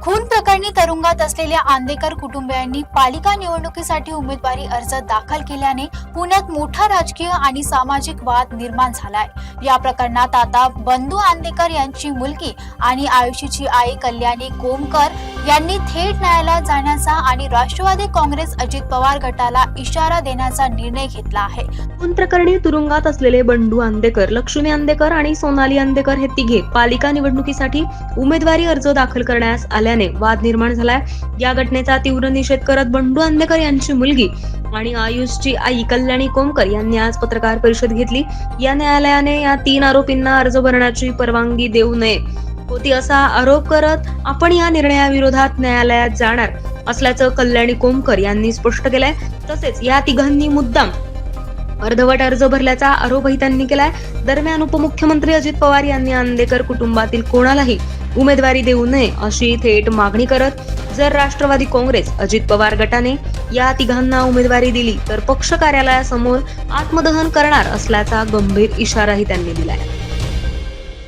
खून प्रकरणी तुरुंगात असलेल्या आंदेकर कुटुंबियांनी पालिका निवडणुकीसाठी उमेदवारी अर्ज दाखल केल्याने पुण्यात मोठा राजकीय आणि सामाजिक वाद निर्माण झालाय। या प्रकरणात आता बंधू आंदेकर यांची मुलगी आणि आयुषीची आई कल्याणी कोमकर यांनी थेट न्यायालयात जाण्याचा आणि राष्ट्रवादी काँग्रेस अजित पवार गटाला इशारा देण्याचा निर्णय घेतला आहे। खून प्रकरणी तुरुंगात असलेले बंडू आंदेकर, लक्ष्मी आंदेकर आणि सोनाली आंदेकर हे तिघे पालिका निवडणुकीसाठी उमेदवारी अर्ज दाखल करण्यास आल्याने वाद निर्माण झालाय। या घटनेचा तीव्र निषेध करत बंडू आंदेकर यांची मुलगी आणि आयुषची आई कल्याणी कोमकर यांनी आज पत्रकार परिषद घेतली। या न्यायालयाने या 3 आरोपींना अर्ज भरण्याची परवानगी देऊ नये होती असा आरोप करत आपण या निर्णयाविरोधात न्यायालयात जाणार असल्याचं कल्याणी कोमकर यांनी स्पष्ट केलंय। तसेच या तिघांनी मुद्दाम अर्धवट अर्ज भरल्याचा आरोपही त्यांनी केलाय। दरम्यान उपमुख्यमंत्री अजित पवार यांनी आंदेकर कुटुंबातील कोणालाही उमेदवारी देऊ नये अशी थेट मागणी करत जर राष्ट्रवादी काँग्रेस अजित पवार गटाने या तिघांना उमेदवारी दिली तर पक्ष कार्यालयासमोर आत्मदहन करणार असल्याचा गंभीर इशाराही त्यांनी दिलाय।